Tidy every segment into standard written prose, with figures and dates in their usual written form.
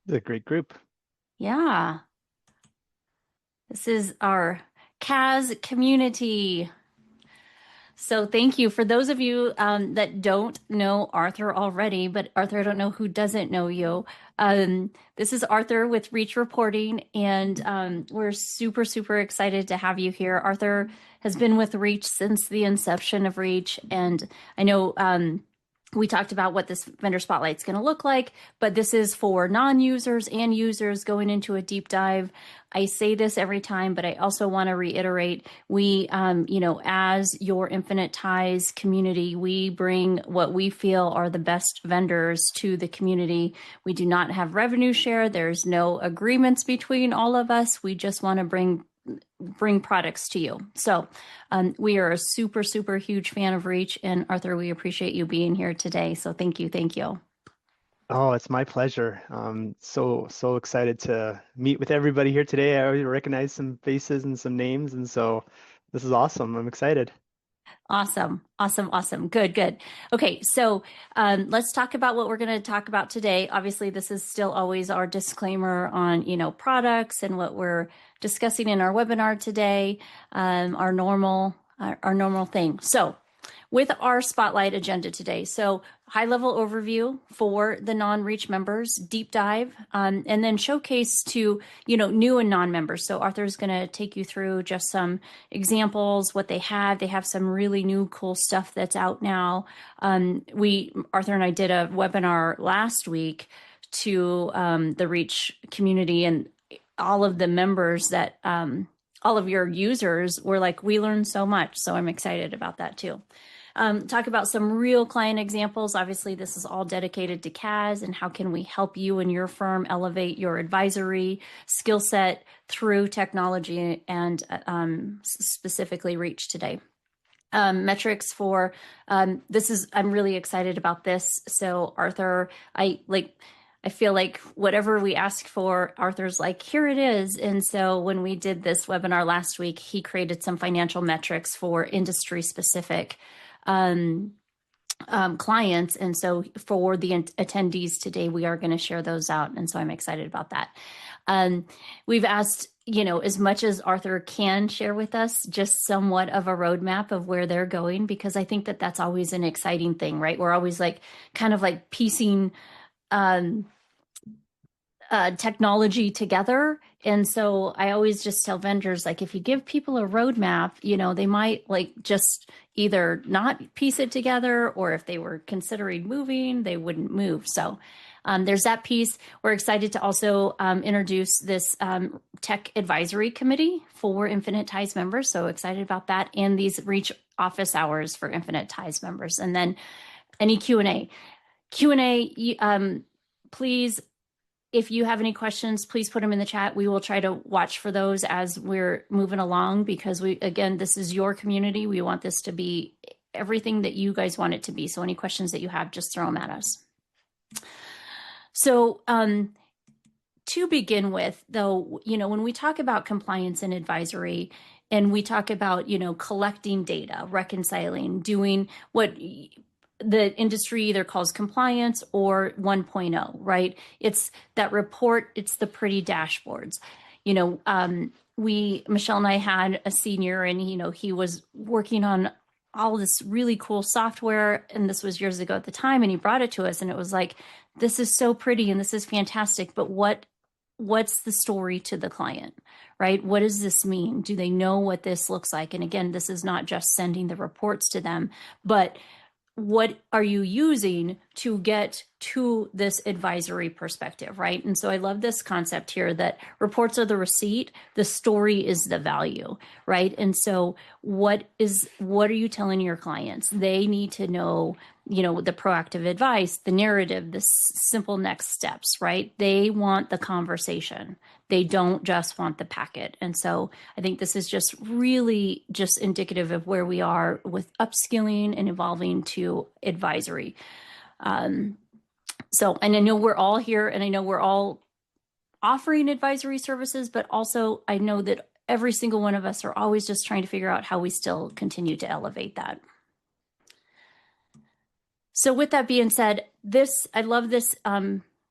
It's a great group. Yeah, this is our CAS community. So thank you. For those of you that don't know Arthur already, but Arthur, I don't know who doesn't know you. This is Arthur with Reach Reporting, and we're super, super excited to have you here. Arthur has been with Reach since the inception of Reach, and I know we talked about what this vendor spotlight is going to look like, but this is for non-users and users going into a deep dive. I say this every time, but I also want to reiterate, we, as your Infinite Ties community, we bring what we feel are the best vendors to the community. We do not have revenue share. There's no agreements between all of us. We just want to bring products to you. So we are a super, super huge fan of Reach. And Arthur, we appreciate you being here today. So thank you. Thank you. Oh, it's my pleasure. So excited to meet with everybody here today. I already recognize some faces and some names, and so this is awesome. I'm excited. Awesome. Awesome. Awesome. Good, good. Okay. So let's talk about what we're going to talk about today. Obviously, this is still always our disclaimer on, products and what we're discussing in our webinar today, our normal thing. So with our spotlight agenda today. So high level overview for the non-reach members, deep dive, and then showcase to, new and non-members. So Arthur's going to take you through just some examples, what they have. They have some really new cool stuff that's out now. Arthur and I did a webinar last week to the reach community, and all of the members that, all of your users were like, we learned so much. So I'm excited about that too. Talk about some real client examples. Obviously, this is all dedicated to CAS and how can we help you and your firm elevate your advisory skill set through technology and specifically Reach today. Metrics for I'm really excited about this. So Arthur, I feel like whatever we ask for, Arthur's like, here it is. And so when we did this webinar last week, he created some financial metrics for industry specific um, clients. And so for the attendees today, we are going to share those out. And so I'm excited about that. We've asked, as much as Arthur can share with us, just somewhat of a roadmap of where they're going, because I think that that's always an exciting thing, right? We're always like kind of like piecing um, technology together. And so I always just tell vendors, like, if you give people a roadmap, they might like just either not piece it together, or if they were considering moving, they wouldn't move. So there's that piece. We're excited to also introduce this tech advisory committee for Infinite Ties members. So excited about that. And these Reach office hours for Infinite Ties members. And then any Q&A. Q&A, please, if you have any questions, please put them in the chat. We will try to watch for those as we're moving along, because again, this is your community. We want this to be everything that you guys want it to be. So any questions that you have, just throw them at us. So to begin with, though, when we talk about compliance and advisory, and we talk about, collecting data, reconciling, doing what the industry either calls compliance or 1.0, right? It's that report, it's the pretty dashboards. Michelle and I had a senior, and, he was working on all this really cool software, and this was years ago at the time, and he brought it to us, and it was like, this is so pretty and this is fantastic, but what's the story to the client, right? What does this mean? Do they know what this looks like? And again, this is not just sending the reports to them, but what are you using to get to this advisory perspective, right? And so I love this concept here that reports are the receipt, the story is the value, right? And so what are you telling your clients? They need to know, the proactive advice, the narrative, the simple next steps, right? They want the conversation. They don't just want the packet. And so I think this is just really just indicative of where we are with upskilling and evolving to advisory. And I know we're all here, and I know we're all offering advisory services, but also I know that every single one of us are always just trying to figure out how we still continue to elevate that. So with that being said, I love this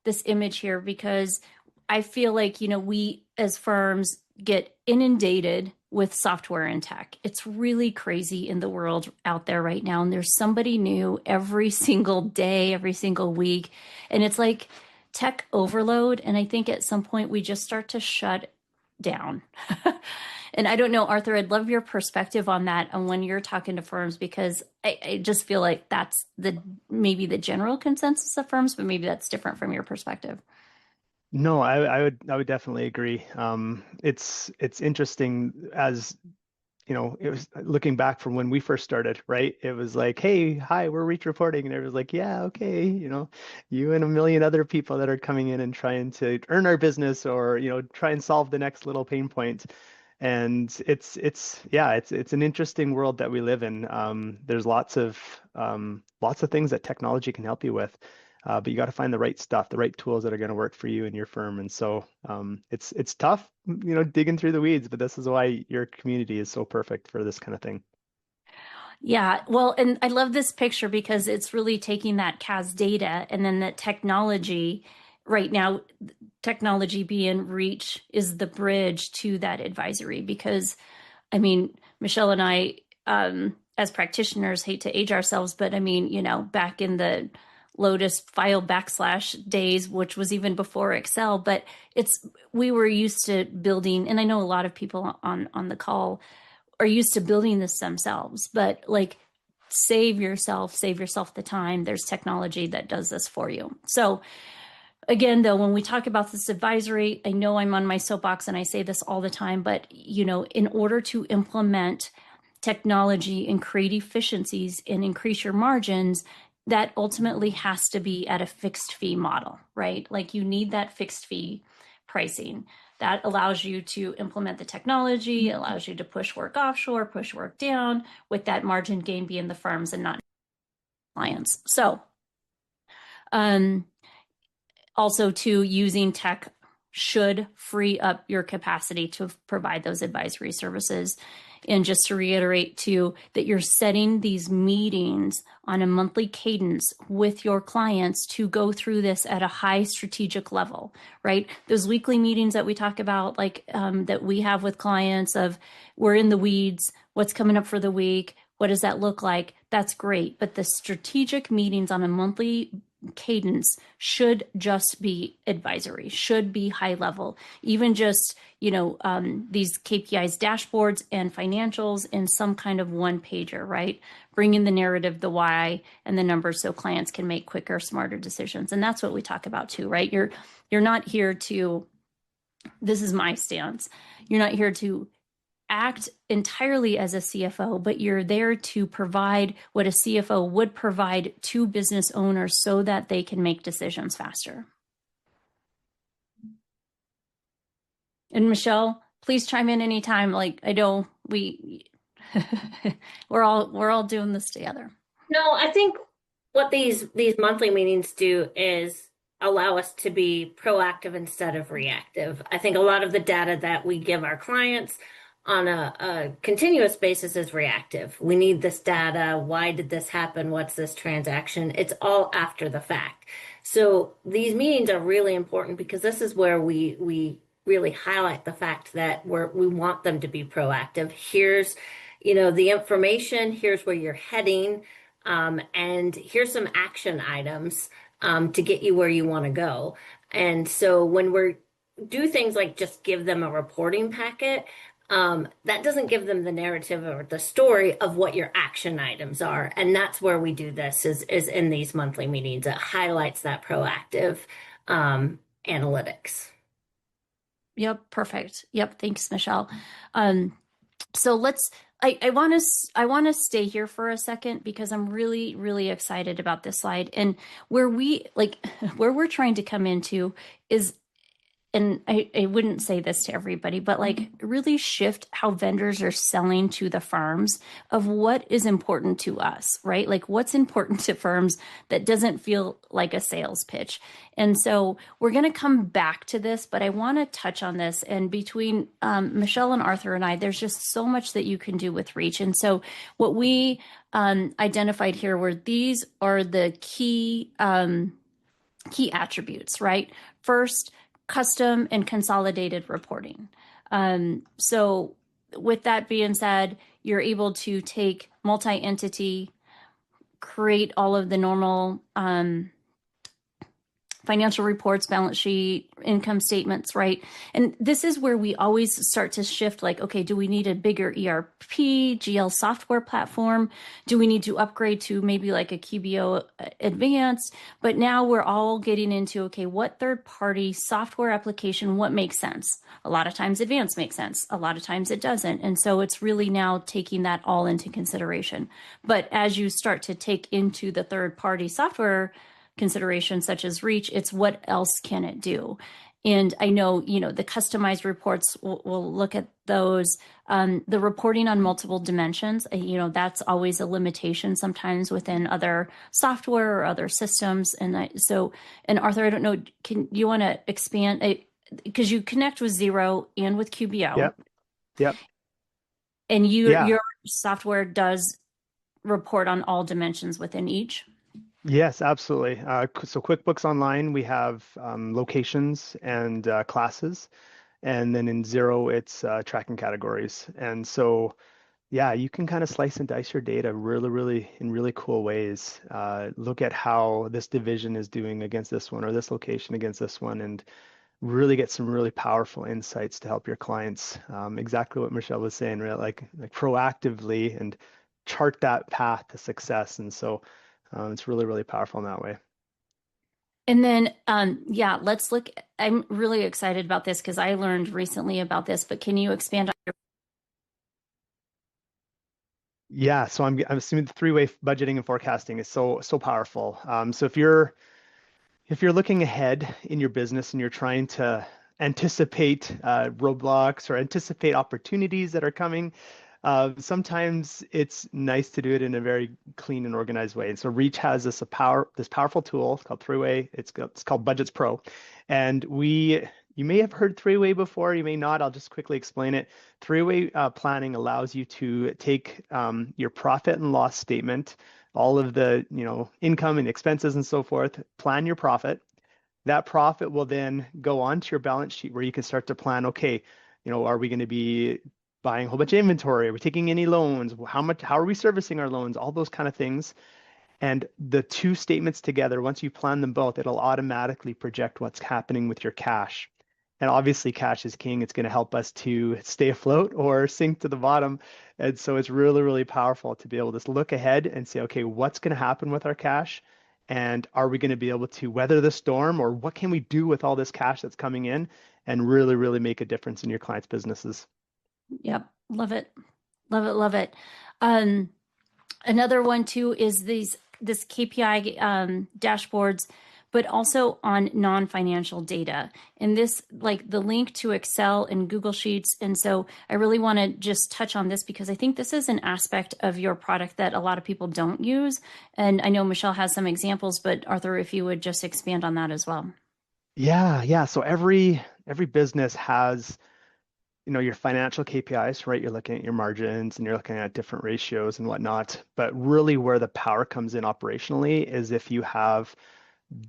this image here because I feel like, we as firms get inundated with software and tech. It's really crazy in the world out there right now. And there's somebody new every single day, every single week. And it's like tech overload. And I think at some point we just start to shut down. And I don't know, Arthur, I'd love your perspective on that and when you're talking to firms, because I just feel like that's maybe the general consensus of firms, but maybe that's different from your perspective. No, I would definitely agree. It's interesting as it was looking back from when we first started, right? It was like, hey, hi, we're reach reporting. And everyone's like, yeah, okay, you and a million other people that are coming in and trying to earn our business or, try and solve the next little pain point. And yeah, it's an interesting world that we live in. There's lots of things that technology can help you with. But you got to find the right stuff, the right tools that are going to work for you and your firm. And so it's tough, digging through the weeds, but this is why your community is so perfect for this kind of thing. Yeah, well, and I love this picture because it's really taking that CAS data and then that technology right now, technology being reach is the bridge to that advisory. Because, I mean, Michelle and I, as practitioners, hate to age ourselves, but I mean, back in the Lotus file backslash days, which was even before Excel, but we were used to building, and I know a lot of people on the call are used to building this themselves, but like save yourself the time. There's technology that does this for you. So again, though, when we talk about this advisory, I know I'm on my soapbox and I say this all the time, but in order to implement technology and create efficiencies and increase your margins, that ultimately has to be at a fixed fee model, right? Like you need that fixed fee pricing. That allows you to implement the technology, allows you to push work offshore, push work down, with that margin gain being the firms and not clients. So, um, also too, using tech should free up your capacity to provide those advisory services. And just to reiterate too, that you're setting these meetings on a monthly cadence with your clients to go through this at a high strategic level, right? Those weekly meetings that we talk about, like that we have with clients of we're in the weeds, what's coming up for the week, what does that look like? That's great. But the strategic meetings on a monthly cadence should just be advisory, should be high level, even just, these KPIs, dashboards, and financials in some kind of one pager, right? Bring in the narrative, the why, and the numbers so clients can make quicker, smarter decisions. And that's what we talk about too, right? You're not here to, this is my stance, you're not here to act entirely as a CFO, but you're there to provide what a CFO would provide to business owners so that they can make decisions faster. And Michelle, please chime in anytime. Like I know we we're all doing this together. No, I think what these monthly meetings do is allow us to be proactive instead of reactive. I think a lot of the data that we give our clients on a continuous basis is reactive. We need this data. Why did this happen? What's this transaction? It's all after the fact. So these meetings are really important because this is where we really highlight the fact that we want them to be proactive. Here's, the information. Here's where you're heading. And here's some action items to get you where you want to go. And so when we do things like just give them a reporting packet, that doesn't give them the narrative or the story of what your action items are. And that's where we do this is in these monthly meetings. It highlights that proactive analytics. Yep, perfect. Yep, thanks, Michelle. So I want to stay here for a second because I'm really, really excited about this slide. And where where we're trying to come into is, and I wouldn't say this to everybody, but like really shift how vendors are selling to the firms of what is important to us, right? Like what's important to firms that doesn't feel like a sales pitch. And so we're going to come back to this, but I want to touch on this. And between Michelle and Arthur and I, there's just so much that you can do with Reach. And so what we identified here were these are the key key attributes, right? First, custom and consolidated reporting. So, with that being said, you're able to take multi-entity, create all of the normal financial reports, balance sheet, income statements, right? And this is where we always start to shift like, okay, do we need a bigger ERP, GL software platform? Do we need to upgrade to maybe like a QBO advanced? But now we're all getting into, okay, what third party software application, what makes sense? A lot of times advanced makes sense. A lot of times it doesn't. And so it's really now taking that all into consideration. But as you start to take into the third party software considerations such as reach, it's what else can it do? And I know, the customized reports, we'll look at those. The reporting on multiple dimensions, that's always a limitation sometimes within other software or other systems. And Arthur, I don't know, can you want to expand? Because you connect with Xero and with QBO, Yep. Yep. and Yeah. your software does report on all dimensions within each. Yes, absolutely. So QuickBooks Online, we have locations and classes, and then in Zero, it's tracking categories. And so, yeah, you can kind of slice and dice your data really, really in really cool ways. Look at how this division is doing against this one, or this location against this one, and really get some really powerful insights to help your clients. Exactly what Michelle was saying, right? Like proactively and chart that path to success. And so it's really, really powerful in that way. And then, yeah, let's look. I'm really excited about this because I learned recently about this, but can you expand on your? Yeah, so I'm assuming the three-way budgeting and forecasting is so powerful. So if you're looking ahead in your business and you're trying to anticipate roadblocks or anticipate opportunities that are coming, sometimes it's nice to do it in a very clean and organized way. And so Reach has this powerful tool. It's called Three-Way. It's called Budgets Pro, and you may have heard Three-Way before. You may not. I'll just quickly explain it. Three-Way planning allows you to take your profit and loss statement, all of the income and expenses and so forth, plan your profit. That profit will then go onto your balance sheet where you can start to plan, okay, are we going to be buying a whole bunch of inventory? Are we taking any loans? How are we servicing our loans? All those kind of things. And the two statements together, once you plan them both, it'll automatically project what's happening with your cash. And obviously, cash is king. It's going to help us to stay afloat or sink to the bottom. And so it's really, really powerful to be able to look ahead and say, okay, what's going to happen with our cash? And are we going to be able to weather the storm, or what can we do with all this cash that's coming in and really, really make a difference in your clients' businesses? Yep, love it, love it, love it. Um, Another one too is this KPI dashboards, but also on non-financial data. And this, like the link to Excel and Google Sheets. And so I really want to just touch on this because I think this is an aspect of your product that a lot of people don't use. And I know Michelle has some examples, but Arthur, if you would just expand on that as well. Yeah, yeah. So every business has your financial KPIs, right? You're looking at your margins and you're looking at different ratios and whatnot. But really, where the power comes in operationally is if you have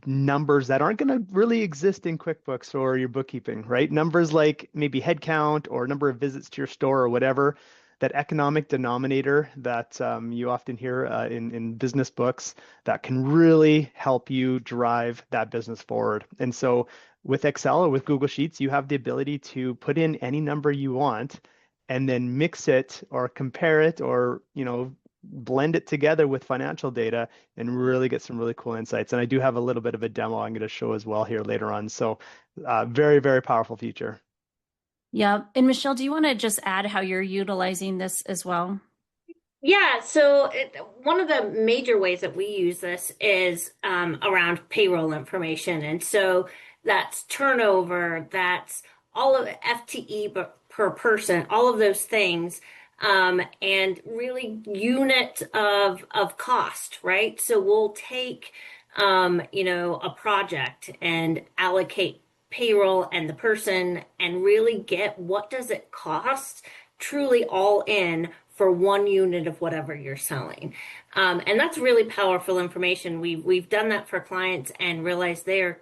numbers that aren't going to really exist in QuickBooks or your bookkeeping, right? Numbers like maybe headcount or number of visits to your store or whatever, that economic denominator that you often hear in business books that can really help you drive that business forward. And so with Excel or with Google Sheets, you have the ability to put in any number you want and then mix it or compare it or, blend it together with financial data and really get some really cool insights. And I do have a little bit of a demo I'm going to show as well here later on. So very, very powerful feature. Yeah. And Michelle, do you want to just add how you're utilizing this as well? Yeah, so one of the major ways that we use this is around payroll information. And so that's turnover, that's all of FTE per person, all of those things, and really unit of cost, right? So we'll take a project and allocate payroll and the person and really get what does it cost truly all in for one unit of whatever you're selling. And that's really powerful information. We've done that for clients and realized the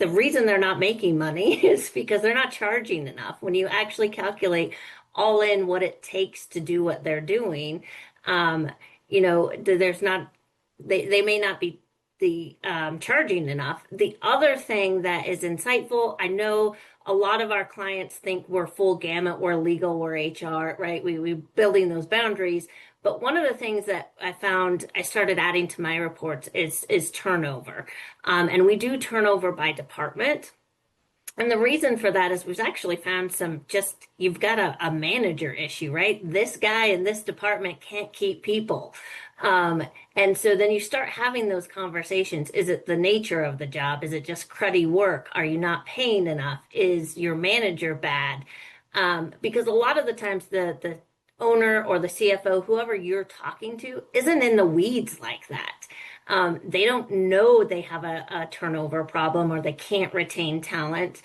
reason they're not making money is because they're not charging enough. When you actually calculate all in what it takes to do what they're doing, um, there's not they may not be charging enough. The other thing that is insightful, I know a lot of our clients think we're full gamut, we're legal, we're HR, right? We building those boundaries. But one of the things that I found I started adding to my reports is turnover. And we do turnover by department. And the reason for that is we've actually found you've got a manager issue, right? This guy in this department can't keep people. Um, and so then you start having those conversations. Is it the nature of the job? Is it just cruddy work? Are you not paying enough? Is your manager bad? Because a lot of the times the owner or the CFO, whoever you're talking to, isn't in the weeds like that. They don't know they have a turnover problem or they can't retain talent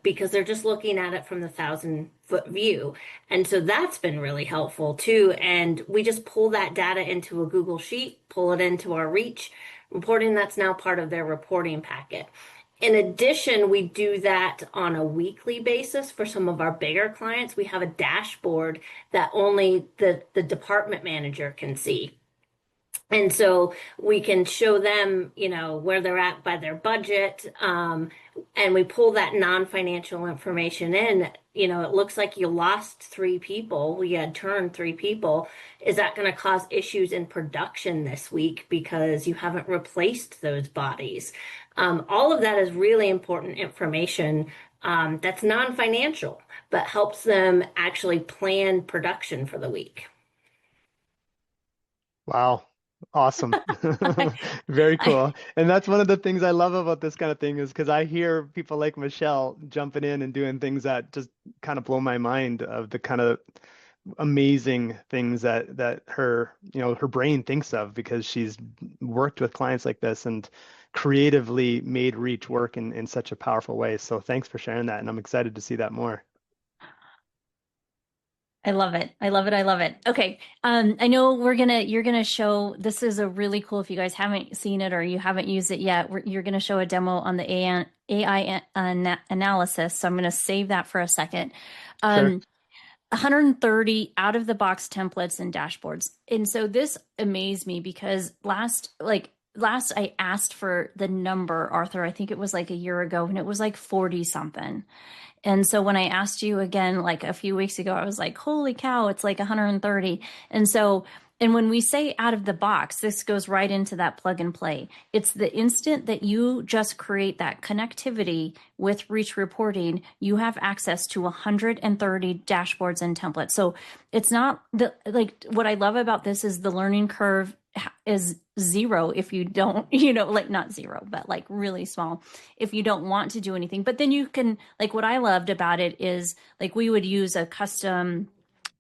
because they're just looking at it from the 1,000-foot view. And so that's been really helpful too. And we just pull that data into a Google Sheet, pull it into our Reach reporting. That's now part of their reporting packet. In addition, we do that on a weekly basis for some of our bigger clients. We have a dashboard that only the department manager can see. And so we can show them, where they're at by their budget. And we pull that non-financial information in. It looks like you lost 3 people. We had turned 3 people. Is that going to cause issues in production this week because you haven't replaced those bodies? All of that is really important information that's non-financial, but helps them actually plan production for the week. Wow. Awesome. Very cool. And that's one of the things I love about this kind of thing is because I hear people like Michelle jumping in and doing things that just kind of blow my mind of the kind of amazing things that her brain thinks of because she's worked with clients like this and creatively made Reach work in such a powerful way. So thanks for sharing that. And I'm excited to see that more. I love it. I love it. I love it. Okay. I know you're gonna show, this is a really cool, if you guys haven't seen it or you haven't used it yet, you're gonna show a demo on the AI analysis. So I'm gonna save that for a second. Sure. 130 out of the box templates and dashboards. And so this amazed me because last I asked for the number, Arthur, I think it was like a year ago, and it was like 40 something. And so when I asked you again, like a few weeks ago, I was like, holy cow, it's like 130. And when we say out of the box, this goes right into that plug and play. It's the instant that you just create that connectivity with Reach reporting, you have access to 130 dashboards and templates. So it's not what I love about this is the learning curve is zero if you don't, like not zero, but like really small if you don't want to do anything. But then you can, like, what I loved about it is like we would use a custom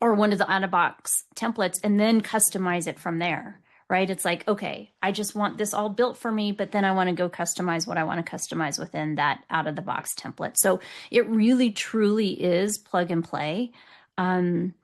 or one of the out of box templates and then customize it from there, right? It's like, okay, I just want this all built for me, but then I want to go customize what I want to customize within that out of the box template. So it really truly is plug and play. And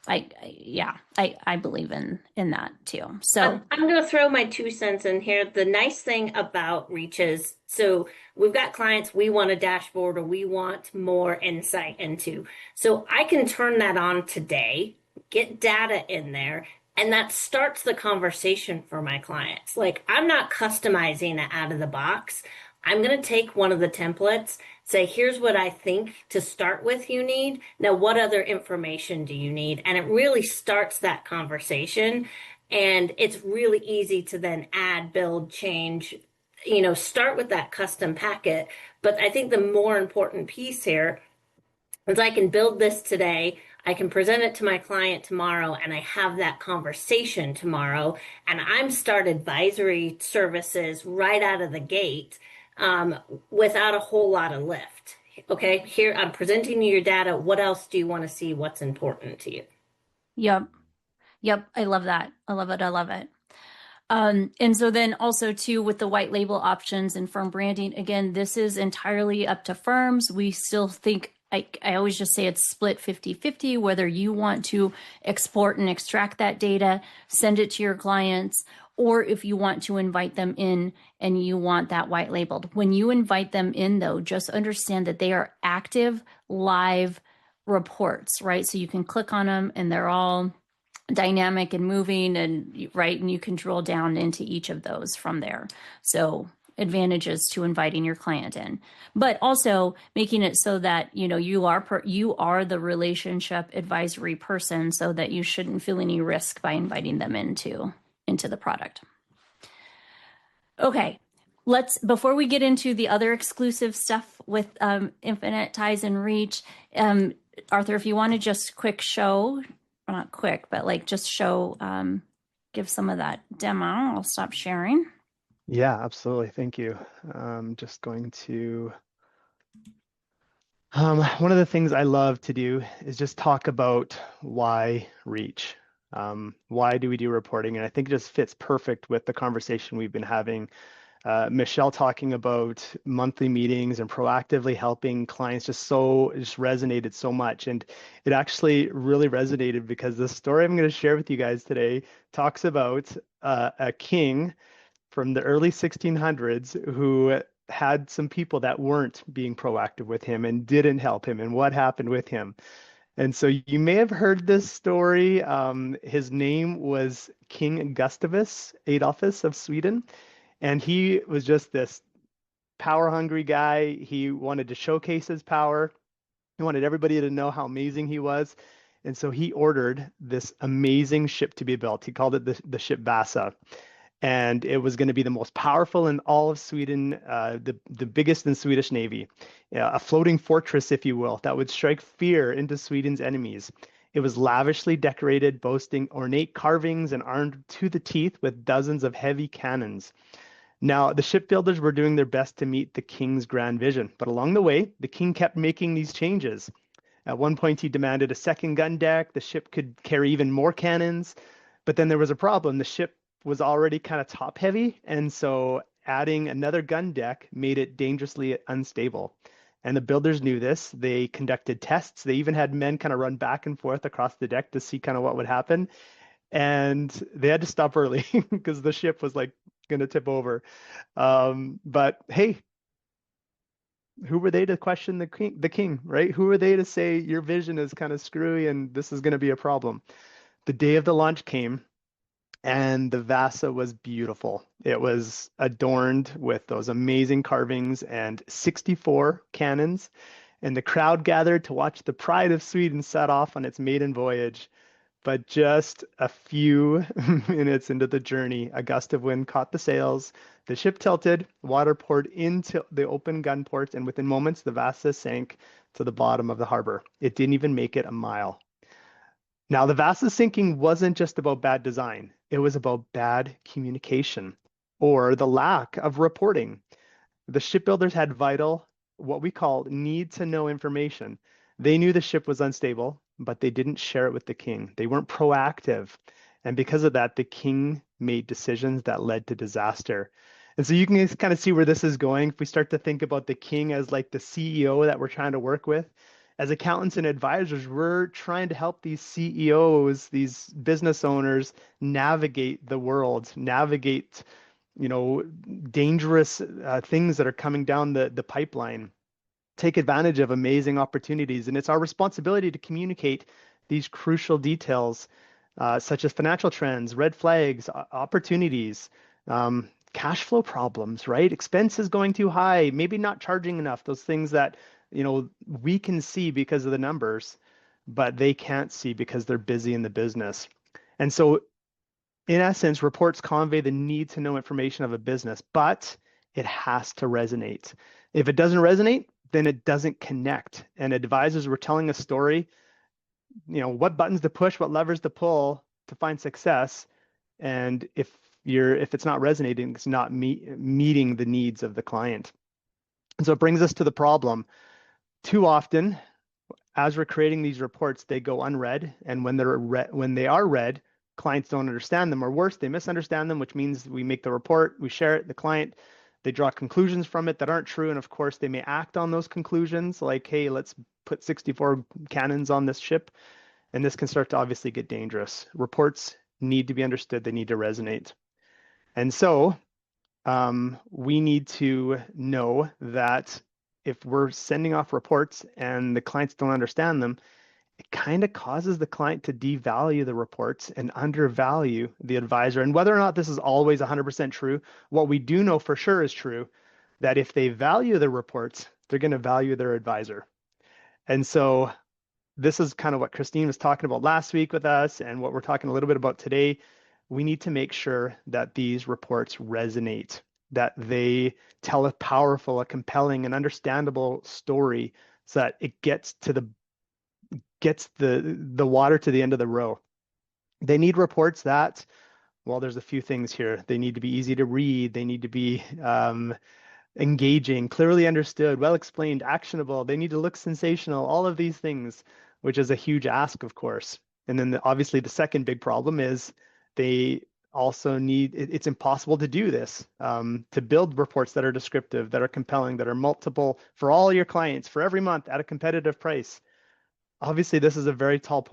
I believe in that too. So I'm going to throw my 2 cents in here. The nice thing about Reach is, so we've got clients we want a dashboard or we want more insight into. So I can turn that on today, get data in there, and that starts the conversation for my clients. Like I'm not customizing it out of the box. I'm going to take one of the templates, say, here's what I think to start with you need. Now, what other information do you need? And it really starts that conversation. And it's really easy to then add, build, change, start with that custom packet. But I think the more important piece here is I can build this today. I can present it to my client tomorrow and I have that conversation tomorrow and I'm start advisory services right out of the gate without a whole lot of lift. Okay, here I'm presenting you your data. What else do you want to see? What's important to you? yep. Yep. I love that. I love it. I love it. And so then also too, with the white label options and firm branding, again, this is entirely up to firms. We still think I always just say it's split 50-50, whether you want to export and extract that data, send it to your clients, or if you want to invite them in and you want that white labeled. When you invite them in, though, just understand that they are active, live reports, right? So you can click on them and they're all dynamic and moving, and right, and you can drill down into each of those from there. So advantages to inviting your client in, but also making it so that you are the relationship advisory person, so that you shouldn't feel any risk by inviting them into the product. Okay, before we get into the other exclusive stuff with Infinite Ties and Reach, Arthur, if you want to just quick show, not quick, but like just show, give some of that demo. I'll stop sharing. Yeah, absolutely. Thank you. Just going to, one of the things I love to do is just talk about why reach. Why do we do reporting? And I think it just fits perfect with the conversation we've been having. Michelle talking about monthly meetings and proactively helping clients just resonated so much. And it actually really resonated because the story I'm going to share with you guys today talks about a king from the early 1600s who had some people that weren't being proactive with him and didn't help him, and what happened with him. And so you may have heard this story. His name was King Gustavus Adolphus of Sweden, and he was just this power hungry guy. He wanted to showcase his power. He wanted everybody to know how amazing he was. And so he ordered this amazing ship to be built. He called it the ship Vasa. And it was going to be the most powerful in all of Sweden, the biggest in Swedish Navy, a floating fortress, if you will, that would strike fear into Sweden's enemies. It was lavishly decorated, boasting ornate carvings and armed to the teeth with dozens of heavy cannons. Now, the shipbuilders were doing their best to meet the king's grand vision, but along the way, the king kept making these changes. At one point, he demanded a second gun deck. The ship could carry even more cannons, but then there was a problem. The ship was already kind of top heavy, and so adding another gun deck made it dangerously unstable. And the builders knew this. They conducted tests. They even had men kind of run back and forth across the deck to see kind of what would happen. And they had to stop early because the ship was like going to tip over. But hey, who were they to question the king, right? Who were they to say your vision is kind of screwy and this is going to be a problem? The day of the launch came, and the Vasa was beautiful. It was adorned with those amazing carvings and 64 cannons, and the crowd gathered to watch the pride of Sweden set off on its maiden voyage. But just a few minutes into the journey, a gust of wind caught the sails. The ship tilted, water poured into the open gun ports, and within moments, the Vasa sank to the bottom of the harbor. It didn't even make it a mile. Now, the Vasa sinking wasn't just about bad design. It was about bad communication or the lack of reporting. The shipbuilders had vital, what we call need to know information. They knew the ship was unstable, but they didn't share it with the king. They weren't proactive. And because of that, the king made decisions that led to disaster. And so you can kind of see where this is going. If we start to think about the king as like the CEO that we're trying to work with, as accountants and advisors, we're trying to help these CEOs, these business owners navigate the world, navigate dangerous things that are coming down the pipeline, take advantage of amazing opportunities. And it's our responsibility to communicate these crucial details, such as financial trends, red flags, opportunities, cash flow problems, right? Expenses going too high, maybe not charging enough, those things that, we can see because of the numbers, but they can't see because they're busy in the business. And so in essence, reports convey the need to know information of a business, but it has to resonate. If it doesn't resonate, then it doesn't connect. And advisors were telling a story, what buttons to push, what levers to pull to find success. And if it's not resonating, it's not meeting the needs of the client. And so it brings us to the problem. Too often, as we're creating these reports, they go unread. And when they are read, clients don't understand them, or worse, they misunderstand them, which means we make the report, we share it, the client They draw conclusions from it that aren't true. And of course, they may act on those conclusions like, hey, let's put 64 cannons on this ship. And this can start to obviously get dangerous. Reports need to be understood, they need to resonate. And so we need to know that if we're sending off reports and the clients don't understand them, it kind of causes the client to devalue the reports and undervalue the advisor. And whether or not this is always 100% true, what we do know for sure is true, that if they value the reports, they're going to value their advisor. And so this is kind of what Christine was talking about last week with us and what we're talking a little bit about today. We need to make sure that these reports resonate, that they tell a powerful, a compelling, and understandable story so that it gets the water to the end of the row. They need reports that, well, there's a few things here. They need to be easy to read. They need to be engaging, clearly understood, well explained, actionable. They need to look sensational, all of these things, which is a huge ask, of course. And then obviously the second big problem is they also need, it's impossible to do this, to build reports that are descriptive, that are compelling, that are multiple for all your clients for every month at a competitive price. Obviously, this is a very tall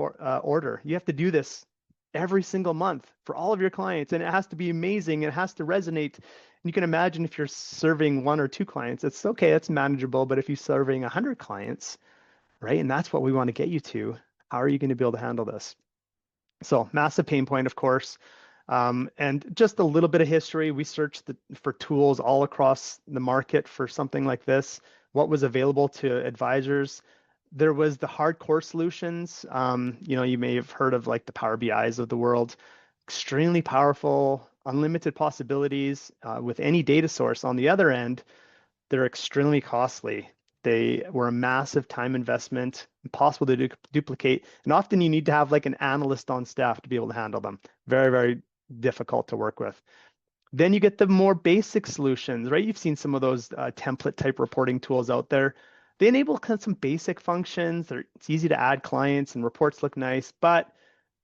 order. You have to do this every single month for all of your clients, and it has to be amazing. It has to resonate. And you can imagine if you're serving one or two clients, it's okay, it's manageable. But if you're serving 100 clients, right, and that's what we want to get you to, how are you going to be able to handle this? So massive pain point, of course. And just a little bit of history. We searched for tools all across the market for something like this. What was available to advisors? There was the hardcore solutions. You may have heard of like the Power BIs of the world. Extremely powerful, unlimited possibilities with any data source. On the other end, they're extremely costly. They were a massive time investment, impossible to duplicate. And often you need to have like an analyst on staff to be able to handle them. Very, very difficult to work with. Then you get the more basic solutions, right? You've seen some of those template type reporting tools out there. They enable kind of some basic functions. It's easy to add clients and reports look nice, but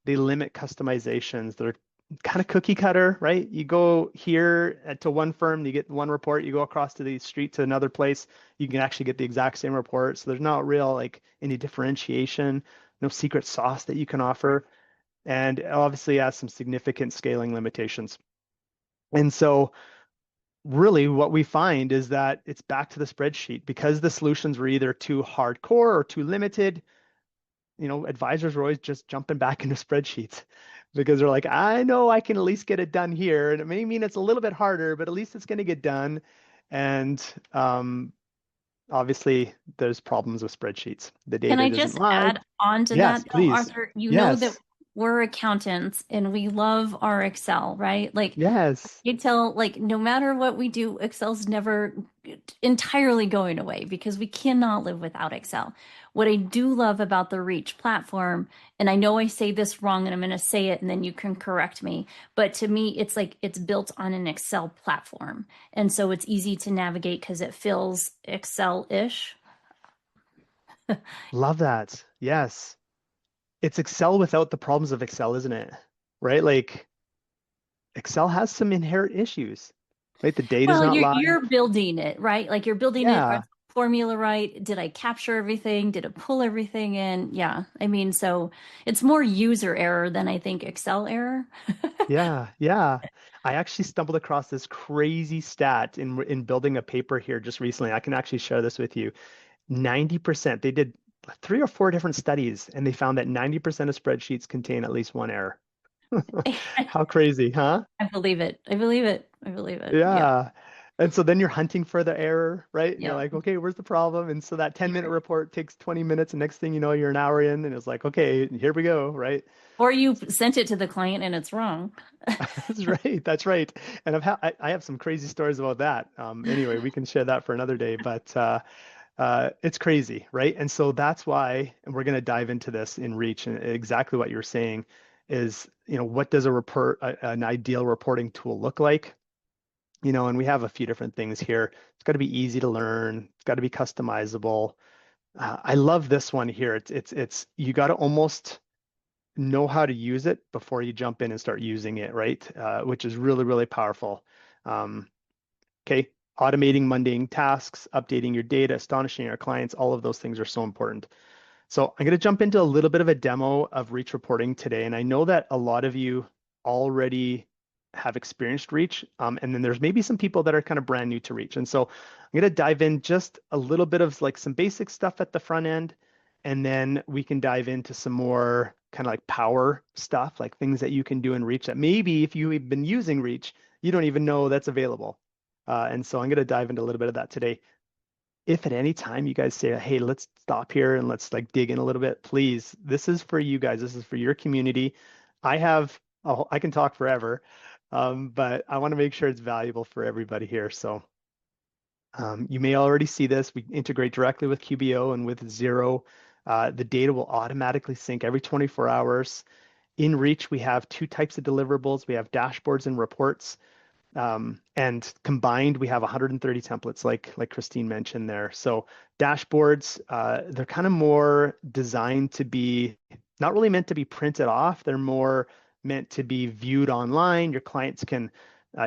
they limit customizations. They're kind of cookie cutter, right? You go here to one firm, you get one report. You go across to the street to another place, you can actually get the exact same report. So there's not real like any differentiation, no secret sauce that you can offer. And obviously has some significant scaling limitations. And so really what we find is that it's back to the spreadsheet because the solutions were either too hardcore or too limited. Advisors are always just jumping back into spreadsheets because they're like, I know I can at least get it done here. And it may mean it's a little bit harder, but at least it's going to get done. And obviously, there's problems with spreadsheets. The Can data I doesn't just lie. add on to Yes, that, though, please. Arthur? You know that Yes. we're accountants and we love our Excel, right? Like, Yes. you tell, like, no matter what we do, Excel's never entirely going away because we cannot live without Excel. What I do love about the Reach platform, and I know I say this wrong and I'm going to say it and then you can correct me, but to me, it's like it's built on an Excel platform. And so it's easy to navigate because it feels Excel-ish. Love that. Yes. It's Excel without the problems of Excel, isn't it? Right? Like Excel has some inherent issues, right? The data's Well, not live. you're building it, right? Like you're building it, are Yeah. the formula right? Did I capture everything? Did it pull everything in? Yeah. I mean, so it's more user error than I think Excel error. Yeah. Yeah. I actually stumbled across this crazy stat in building a paper here just recently. I can actually share this with you. 90%, they did three or four different studies and they found that 90% of spreadsheets contain at least one error. How crazy, huh? I believe it. I believe it. I believe it. Yeah. Yeah. And so then you're hunting for the error, right? And you're Yeah. like, okay, where's the problem? And so that 10-minute You're, report takes 20 minutes. And next thing you know, you're an hour in and it's like, okay, here we go, right? or you sent it to the client and it's wrong. That's right. That's right. And I have some crazy stories about that. Anyway, we can share that for another day, but it's crazy, right? And so that's why, and we're going to dive into this in Reach and exactly what you're saying is, what does an ideal reporting tool look like? And we have a few different things here. It's got to be easy to learn. It's got to be customizable. I love this one here. It's you got to almost know how to use it before you jump in and start using it, right? Which is really, really powerful. Okay. automating mundane tasks, updating your data, astonishing our clients, all of those things are so important. So I'm going to jump into a little bit of a demo of Reach reporting today. And I know that a lot of you already have experienced Reach. And then there's maybe some people that are kind of brand new to Reach. And so I'm going to dive in just a little bit of like some basic stuff at the front end. And then we can dive into some more kind of like power stuff, like things that you can do in Reach that maybe if you've been using Reach, you don't even know that's available. And so I'm going to dive into a little bit of that today. If at any time you guys say, hey, let's stop here and let's like dig in a little bit, please, this is for you guys. This is for your community. I have, oh, I can talk forever, but I want to make sure it's valuable for everybody here. So you may already see this. We integrate directly with QBO and with Xero. The data will automatically sync every 24 hours. In Reach, we have two types of deliverables. We have dashboards and reports. And combined, we have 130 templates, like Christine mentioned there. So dashboards, they're kind of more designed to be not really meant to be printed off. They're more meant to be viewed online. Your clients can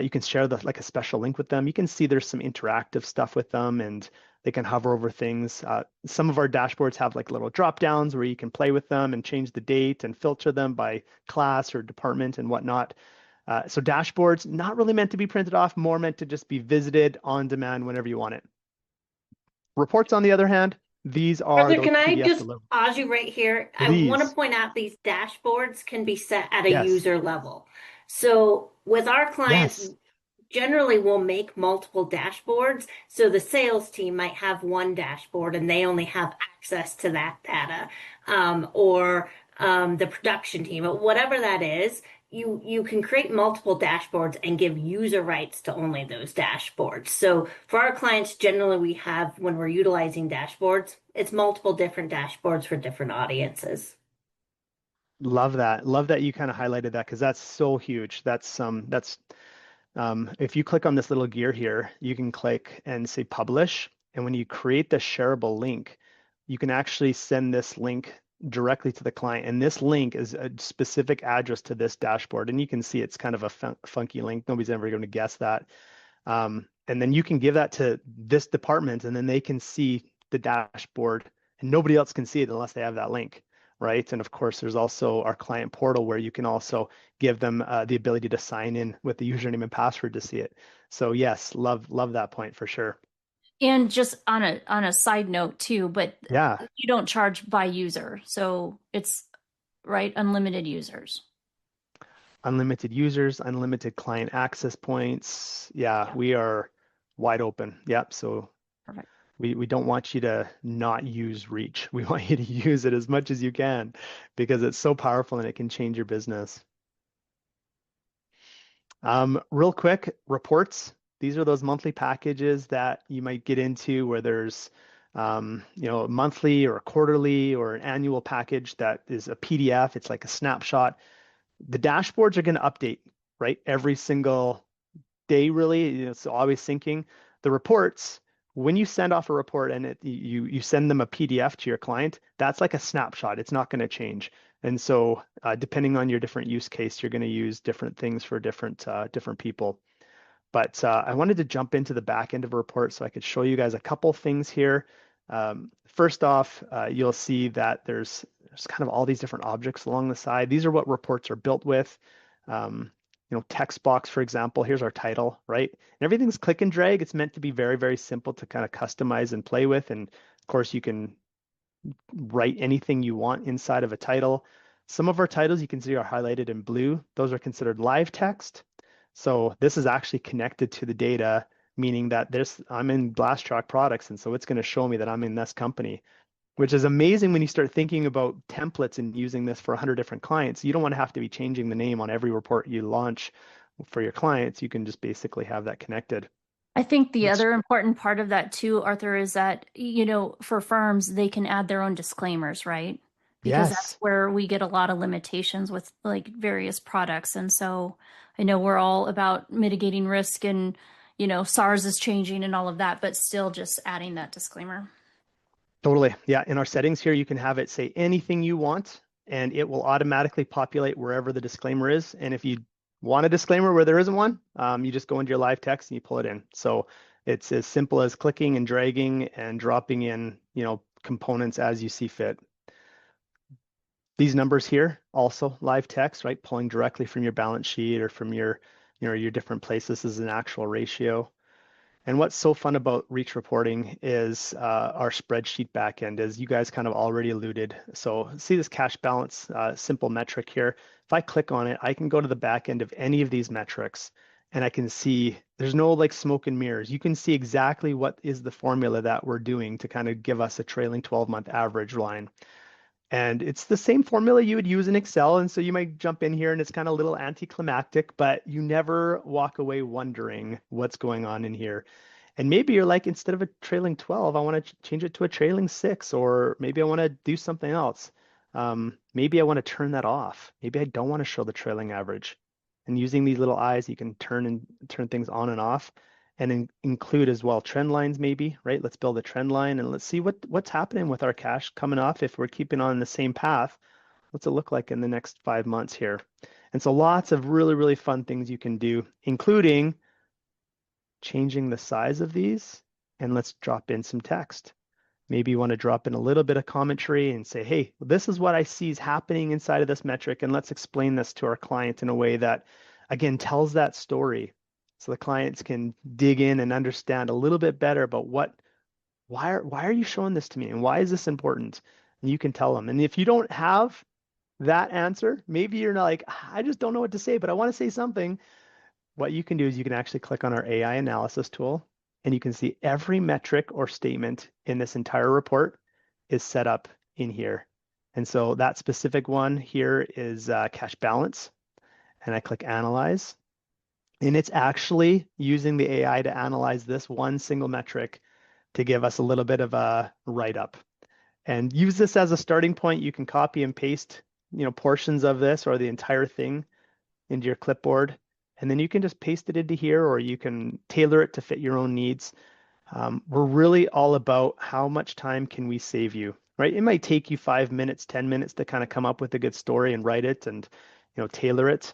you can share like a special link with them. You can see there's some interactive stuff with them, and they can hover over things. Some of our dashboards have like little drop downs where you can play with them and change the date and filter them by class or department and whatnot. So dashboards, not really meant to be printed off, more meant to just be visited on demand whenever you want it. Reports, on the other hand, these are Brother, those can I PDF just deliverables. pause you right here? I want to Please. point out these dashboards can be set at a Yes. user level. So with our clients, Yes. generally we'll make multiple dashboards. So the sales team might have one dashboard and they only have access to that data, or the production team, but whatever that is, you can create multiple dashboards and give user rights to only those dashboards. So for our clients, generally we have, when we're utilizing dashboards, it's multiple different dashboards for different audiences. Love that. Love that you kind of highlighted that because that's so huge. If you click on this little gear here, you can click and say publish. And when you create the shareable link, you can actually send this link directly to the client. And this link is a specific address to this dashboard. And you can see it's kind of a funky link. Nobody's ever going to guess that. And then you can give that to this department, and then they can see the dashboard, and nobody else can see it unless they have that link, right? And of course, there's also our client portal where you can also give them the ability to sign in with the username and password to see it. So yes, love that point for sure. And just on a side note too, but Yeah, you don't charge by user. So it's right, unlimited users. unlimited users, unlimited client access points. Yeah, Yeah, we are wide open. Yep. So perfect. we don't want you to not use Reach. We want you to use it as much as you can because it's so powerful and it can change your business. Real quick, reports. These are those monthly packages that you might get into where there's, a monthly or a quarterly or an annual package that is a PDF. It's like a snapshot. The dashboards are going to update, right? Every single day, really. It's always syncing. The reports, when you send off a report and you send them a PDF to your client, that's like a snapshot. It's not going to change. And so, depending on your different use case, you're going to use different things for different people. But I wanted to jump into the back end of a report so I could show you guys a couple things here. First off, you'll see that there's kind of all these different objects along the side. These are what reports are built with. Text box, for example, here's our title, right? And everything's click and drag. It's meant to be very, very simple to kind of customize and play with. And of course, you can write anything you want inside of a title. Some of our titles you can see are highlighted in blue. Those are considered live text. So this is actually connected to the data, meaning that I'm in Blast Track products, and so it's going to show me that I'm in this company, which is amazing when you start thinking about templates and using this for 100 different clients. You don't want to have to be changing the name on every report you launch for your clients. You can just basically have that connected. I think the Which, other important part of that too, Arthur, is that, for firms, they can add their own disclaimers, right? Because that's yes, where we get a lot of limitations with like various products. And so I know we're all about mitigating risk and, SARS is changing and all of that, but still just adding that disclaimer. totally. Yeah, in our settings here, you can have it say anything you want, and it will automatically populate wherever the disclaimer is. And if you want a disclaimer where there isn't one, you just go into your live text and you pull it in. So It's as simple as clicking and dragging and dropping in, components as you see fit. These numbers here, also live text, right? Pulling directly from your balance sheet or from your different places. This is an actual ratio. And what's so fun about Reach reporting is our spreadsheet backend, as you guys kind of already alluded. So see this cash balance, simple metric here. If I click on it, I can go to the back end of any of these metrics and I can see there's no like smoke and mirrors. You can see exactly what is the formula that we're doing to kind of give us a trailing 12-month average line. And it's the same formula you would use in Excel. And so you might jump in here and it's kind of a little anticlimactic, but you never walk away wondering what's going on in here. And maybe you're like, instead of a trailing 12, I want to change it to a trailing 6, or maybe I want to do something else. Maybe I want to turn that off. Maybe I don't want to show the trailing average. And using these little eyes, you can turn things on and off and include as well trend lines maybe, right? Let's build a trend line and let's see what's happening with our cash coming off. If we're keeping on the same path, what's it look like in the next 5 months here? And so lots of really, really fun things you can do, including changing the size of these. And let's drop in some text. Maybe you want to drop in a little bit of commentary and say, hey, this is what I see is happening inside of this metric. And let's explain this to our client in a way that, again, tells that story. So the clients can dig in and understand a little bit better about why are you showing this to me? And why is this important? And you can tell them. And if you don't have that answer, maybe you're not like, I just don't know what to say, but I want to say something. What you can do is you can actually click on our AI analysis tool and you can see every metric or statement in this entire report is set up in here. And so that specific one here is cash balance. And I click analyze. And it's actually using the AI to analyze this one single metric to give us a little bit of a write-up. And use this as a starting point. You can copy and paste, portions of this or the entire thing into your clipboard. And then you can just paste it into here, or you can tailor it to fit your own needs. We're really all about how much time can we save you, right? It might take you 5 minutes, 10 minutes to kind of come up with a good story and write it and, tailor it.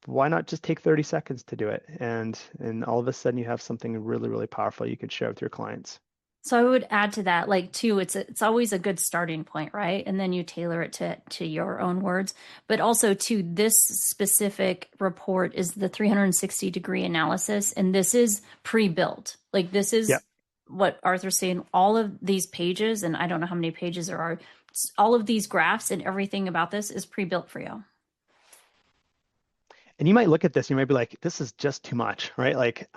Why not just take 30 seconds to do it? And all of a sudden you have something really, really powerful you could share with your clients. So I would add to that, like too, it's always a good starting point, right? And then you tailor it to your own words. But also to this specific report is the 360-degree analysis, and this is pre-built. Like this Yeah. is what Arthur's saying. All of these pages, and I don't know how many pages there are, all of these graphs and everything about this is pre-built for you. And you might look at this, you might be like, this is just too much, right? Like,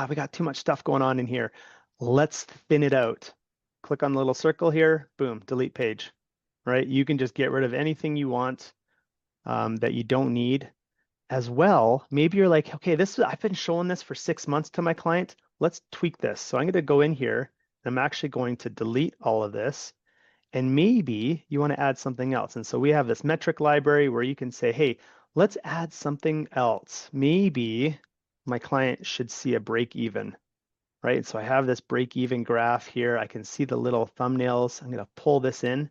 we got too much stuff going on in here. Let's thin it out. Click on the little circle here, boom, delete page, right? You can just get rid of anything you want that you don't need as well. Maybe you're like, okay, I've been showing this for 6 months to my client. Let's tweak this. So I'm going to go in here and I'm actually going to delete all of this. And maybe you want to add something else. And so we have this metric library where you can say, hey, let's add something else. Maybe my client should see a break even, right? So I have this break even graph here. I can see the little thumbnails. I'm going to pull this in.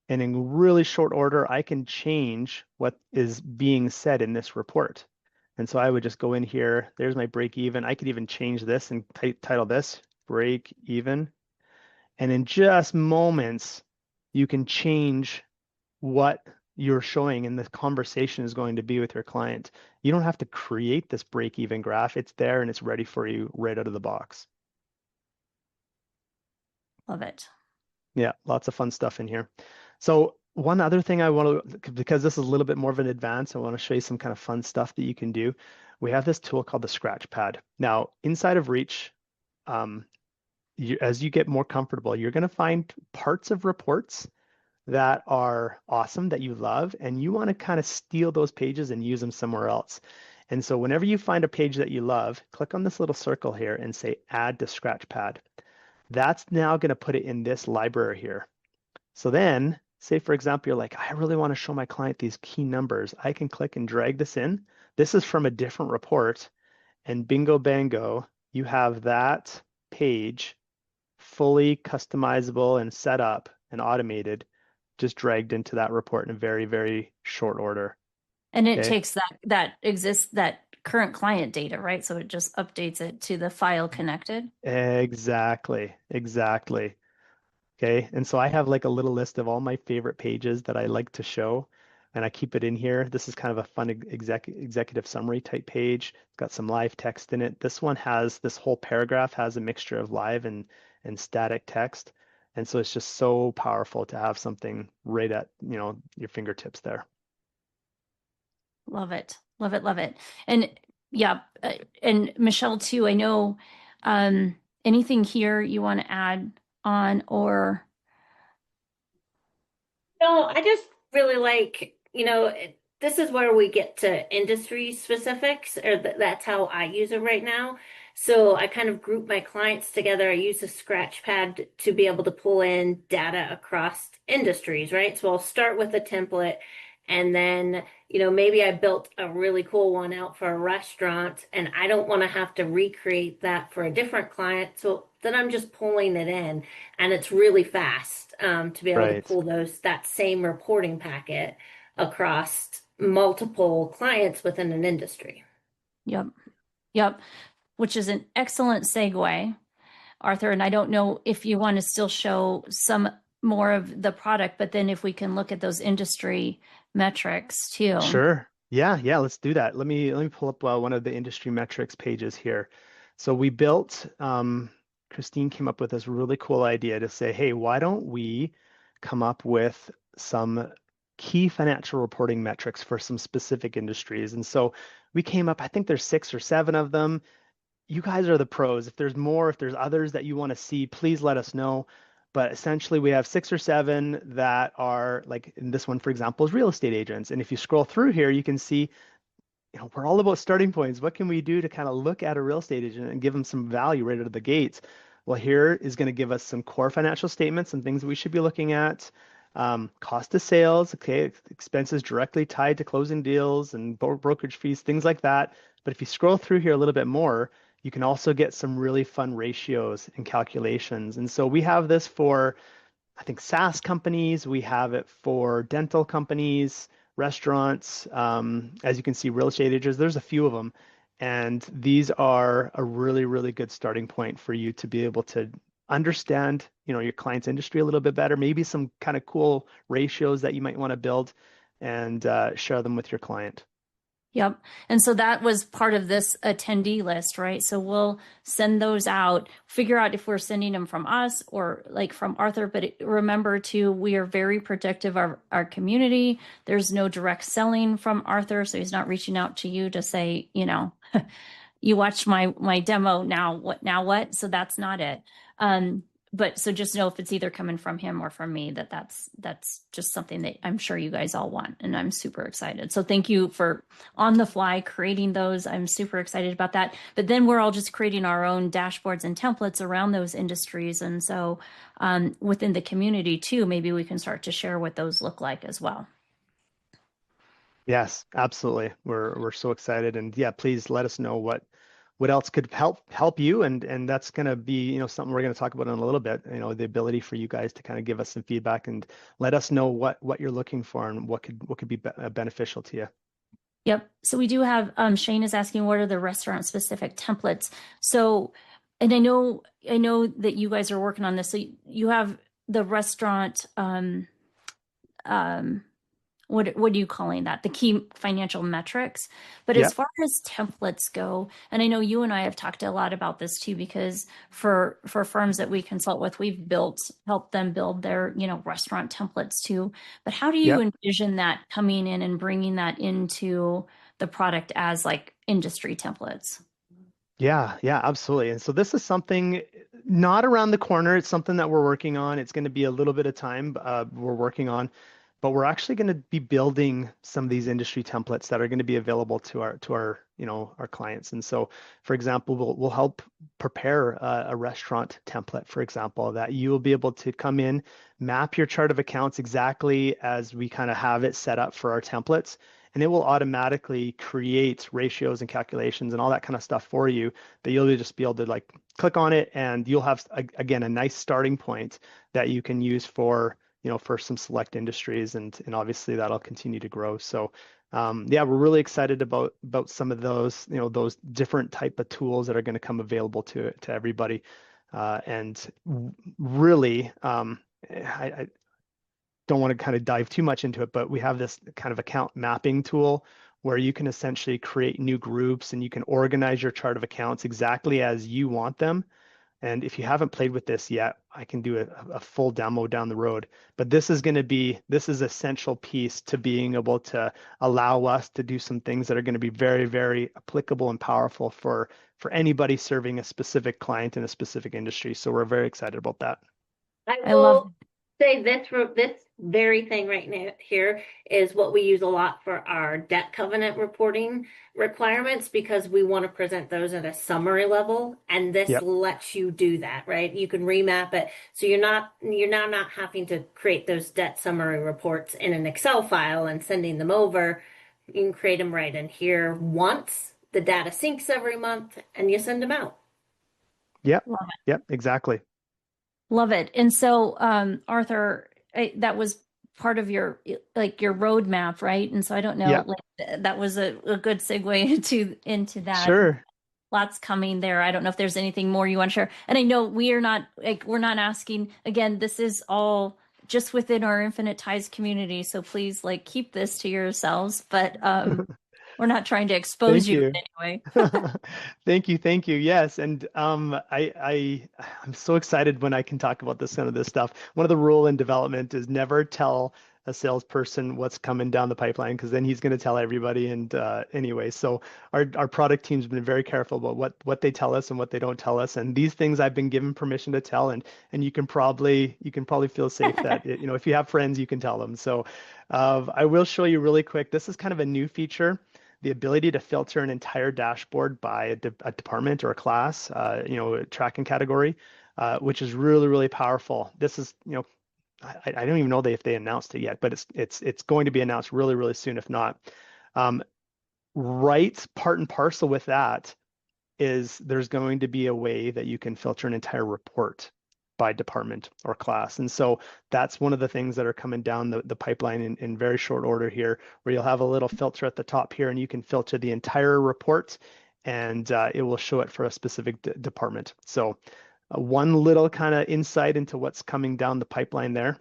And in really short order, I can change what is being said in this report. And so I would just go in here. There's my break even. I could even change this and title this break even. And in just moments, you can change what you're showing and the conversation is going to be with your client. You don't have to create this break-even graph. It's there and it's ready for you right out of the box. Love it. Yeah, lots of fun stuff in here. So one other thing I want to, because this is a little bit more of an advance, I want to show you some kind of fun stuff that you can do. We have this tool called the Scratch Pad. Now, inside of Reach, as you get more comfortable, you're going to find parts of reports that are awesome, that you love, and you want to kind of steal those pages and use them somewhere else. And so whenever you find a page that you love, click on this little circle here and say add to Scratchpad. That's now going to put it in this library here. So then, say for example, you're like, I really want to show my client these key numbers. I can click and drag this in. This is from a different report, and bingo bango, you have that page fully customizable and set up and automated, just dragged into that report in a very, very short order. And it Okay. takes that current client data, right? So it just updates it to the file connected. Exactly, exactly. Okay. And so I have like a little list of all my favorite pages that I like to show, and I keep it in here. This is kind of a fun executive summary type page. It's got some live text in it. This one has this whole paragraph has a mixture of live and static text. And so it's just so powerful to have something right at, your fingertips there. Love it. Love it. Love it. And yeah, and Michelle too, I know anything here you want to add on or No, I just really like, this is where we get to industry specifics, or that's how I use it right now. So I kind of group my clients together. I use a scratch pad to be able to pull in data across industries, right? So I'll start with a template and then, maybe I built a really cool one out for a restaurant and I don't want to have to recreate that for a different client. So then I'm just pulling it in and it's really fast to be able to Right. pull that same reporting packet across multiple clients within an industry. yep. Yep. Which is an excellent segue, Arthur. And I don't know if you want to still show some more of the product, but then if we can look at those industry metrics too. Sure. Yeah, yeah, let's do that. Let me pull up one of the industry metrics pages here. So we built, Christine came up with this really cool idea to say, hey, why don't we come up with some key financial reporting metrics for some specific industries? And so we came up, I think there's 6 or 7 of them. You guys are the pros. If there's more, if there's others that you want to see, please let us know. But essentially, we have 6 or 7 that are like in this one, for example, is real estate agents. And if you scroll through here, you can see, we're all about starting points. What can we do to kind of look at a real estate agent and give them some value right out of the gates? Well, here is going to give us some core financial statements and things that we should be looking at. Cost of sales, okay, expenses directly tied to closing deals and brokerage fees, things like that. But if you scroll through here a little bit more, you can also get some really fun ratios and calculations. And so we have this for, I think, SaaS companies. We have it for dental companies, restaurants. As you can see, real estate agents, there's a few of them. And these are a really, really good starting point for you to be able to understand, your client's industry a little bit better, maybe some kind of cool ratios that you might want to build and share them with your client. Yep. And so that was part of this attendee list, right? So we'll send those out, figure out if we're sending them from us or like from Arthur. But remember too, we are very protective of our community. There's no direct selling from Arthur. So he's not reaching out to you to say, you watched my demo, now what? So that's not it. But so just know if it's either coming from him or from me, that's just something that I'm sure you guys all want, and I'm super excited. So thank you for on the fly creating those. I'm super excited about that. But then we're all just creating our own dashboards and templates around those industries, and so within the community too, maybe we can start to share what those look like as well. Yes, absolutely. We're so excited, and yeah, please let us know what else could help you, and that's going to be something we're going to talk about in a little bit. The ability for you guys to kind of give us some feedback and let us know what you're looking for and what could be beneficial to you. Yep. So we do have Shane is asking what are the restaurant specific templates. So, and I know that you guys are working on this. So you have the restaurant um what are you calling that? The key financial metrics. But Yeah. as far as templates go, and I know you and I have talked a lot about this too, because for firms that we consult with, we've helped them build their, restaurant templates too. But how do you Yep. envision that coming in and bringing that into the product as like industry templates? Yeah, yeah, absolutely. And so this is something not around the corner. It's something that we're working on. It's going to be a little bit of time we're working on, but we're actually going to be building some of these industry templates that are going to be available to our clients. And so, for example, we'll help prepare a restaurant template, for example, that you will be able to come in, map your chart of accounts exactly as we kind of have it set up for our templates, and it will automatically create ratios and calculations and all that kind of stuff for you that you'll just be able to like click on it, and you'll have again a nice starting point that you can use for for some select industries, and obviously that'll continue to grow. So Yeah, we're really excited about some of those, those different type of tools that are going to come available to everybody. And really, I don't want to kind of dive too much into it, but we have this kind of account mapping tool where you can essentially create new groups and you can organize your chart of accounts exactly as you want them. And if you haven't played with this yet, I can do a full demo down the road. But this is essential piece to being able to allow us to do some things that are going to be very, very applicable and powerful for anybody serving a specific client in a specific industry. So we're very excited about that. I I love will say this very thing right now here is what we use a lot for our debt covenant reporting requirements because we want to present those at a summary level, and this Yep. lets you do that, right? You can remap it. So you're now not having to create those debt summary reports in an Excel file and sending them over. You can create them right in here once. The data syncs every month and you send them out. Yep. love Yep. Exactly. Love it. And so, Arthur, that was part of your like your roadmap, right? And so I don't know, Yeah. like that was a good segue into that. Sure. Lots coming there. I don't know if there's anything more you want to share. And I know we are not like we're not asking again, this is all just within our Infinite Ties community. So please like keep this to yourselves, but we're not trying to expose Thank you you. in any way. Thank you, thank you. Yes, and I'm so excited when I can talk about this kind of this stuff. One of the rule in development is never tell a salesperson what's coming down the pipeline because then he's going to tell everybody. And anyway, so our product team's been very careful about what they tell us and what they don't tell us. And these things I've been given permission to tell, and you can probably feel safe that if you have friends, you can tell them. So I will show you really quick. This is kind of a new feature, the ability to filter an entire dashboard by a department or a class, a tracking category, which is really, really powerful. This is, I don't even know if they announced it yet, but it's going to be announced really, really soon, if not. Um, right part and parcel with that is there's going to be a way that you can filter an entire report by department or class. And so that's one of the things that are coming down the pipeline in very short order here, where you'll have a little filter at the top here and you can filter the entire report and it will show it for a specific department. So one little kind of insight into what's coming down the pipeline there.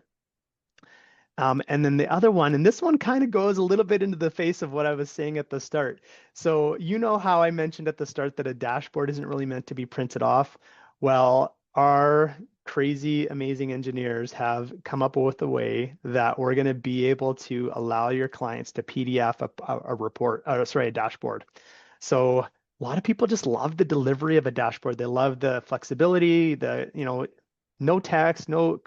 And then the other one, and this one kind of goes a little bit into the face of what I was saying at the start. So you know how I mentioned at the start that a dashboard isn't really meant to be printed off? Well, our crazy, amazing engineers have come up with a way that we're going to be able to allow your clients to PDF a report, sorry, a dashboard. So a lot of people just love the delivery of a dashboard. They love the flexibility, no text, no,